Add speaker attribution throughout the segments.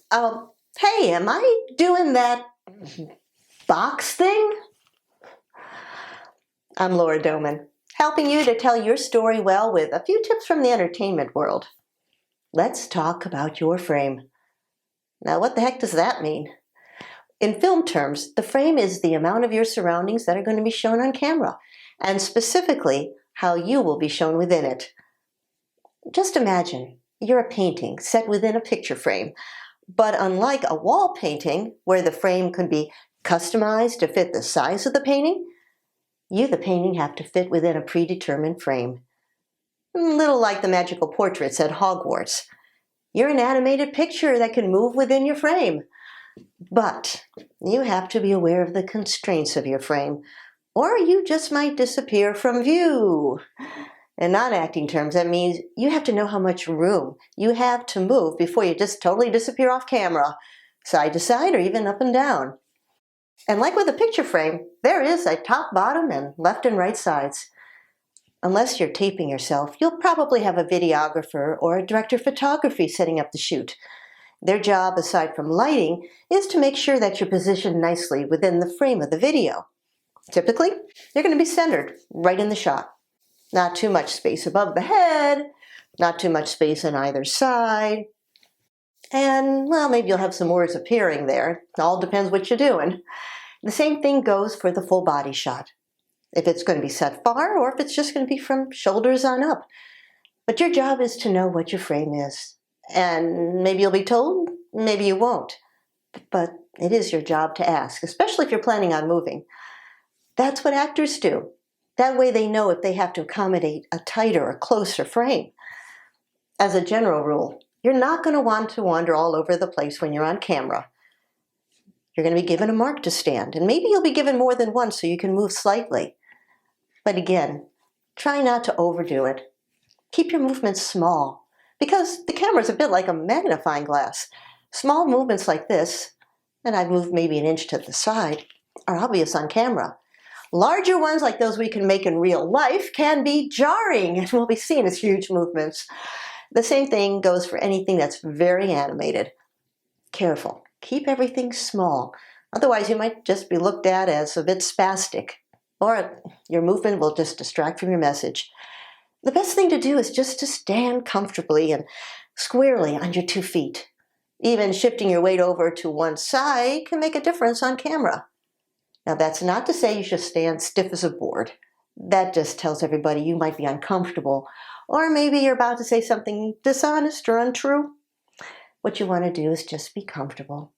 Speaker 1: Hey, am I doing that box thing? I'm Laura Doman, helping you to tell your story well with a few tips from the entertainment world. Let's talk about your frame. Now, what the heck does that mean? In film terms, the frame is the amount of your surroundings that are going to be shown on camera, and specifically, how you will be shown within it. Just imagine you're a painting set within a picture frame, but unlike a wall painting where the frame could be customized to fit the size of the painting, you, the painting, have to fit within a predetermined frame. A little like the magical portraits at Hogwarts. You're an animated picture that can move within your frame. But you have to be aware of the constraints of your frame, or you just might disappear from view. In non-acting terms, that means you have to know how much room you have to move before you just totally disappear off camera, side to side or even up and down. And like with a picture frame, there is a top, bottom, and left and right sides. Unless you're taping yourself, you'll probably have a videographer or a director of photography setting up the shoot. Their job, aside from lighting, is to make sure that you're positioned nicely within the frame of the video. Typically, you're going to be centered right in the shot. Not too much space above the head, not too much space on either side. And, well, maybe you'll have some words appearing there. It all depends what you're doing. The same thing goes for the full body shot. If it's going to be set far or if it's just going to be from shoulders on up. But your job is to know what your frame is. And maybe you'll be told, maybe you won't. But it is your job to ask, especially if you're planning on moving. That's what actors do. That way they know if they have to accommodate a tighter or closer frame. As a general rule, you're not going to want to wander all over the place when you're on camera. You're going to be given a mark to stand, and maybe you'll be given more than one so you can move slightly. But again, try not to overdo it. Keep your movements small, because the camera's a bit like a magnifying glass. Small movements like this, and I've moved maybe an inch to the side, are obvious on camera. Larger ones, like those we can make in real life, can be jarring and will be seen as huge movements. The same thing goes for anything that's very animated. Careful. Keep everything small. Otherwise, you might just be looked at as a bit spastic, or your movement will just distract from your message. The best thing to do is just to stand comfortably and squarely on your 2 feet. Even shifting your weight over to one side can make a difference on camera. Now, that's not to say you should stand stiff as a board. That just tells everybody you might be uncomfortable, or maybe you're about to say something dishonest or untrue. What you want to do is just be comfortable.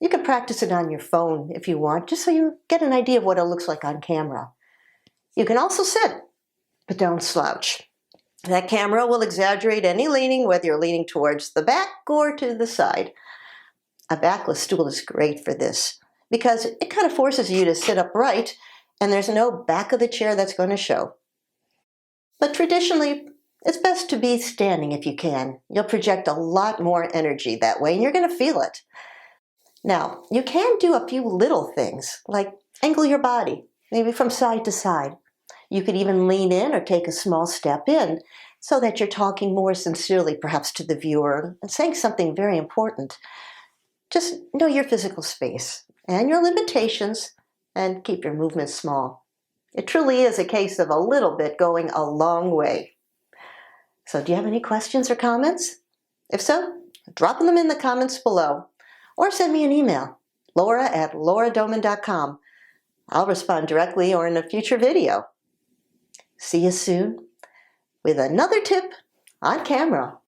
Speaker 1: You can practice it on your phone if you want, just so you get an idea of what it looks like on camera. You can also sit, but don't slouch. That camera will exaggerate any leaning, whether you're leaning towards the back or to the side. A backless stool is great for this, because it kind of forces you to sit upright, and there's no back of the chair that's going to show. But traditionally, it's best to be standing if you can. You'll project a lot more energy that way, and you're going to feel it. Now, you can do a few little things, like angle your body, maybe from side to side. You could even lean in or take a small step in, so that you're talking more sincerely, perhaps to the viewer, and saying something very important. Just know your physical space and your limitations, and keep your movements small. It truly is a case of a little bit going a long way. So do you have any questions or comments? If so, drop them in the comments below, or send me an email, laura@lauradoman.com. I'll respond directly or in a future video. See you soon with another tip on camera.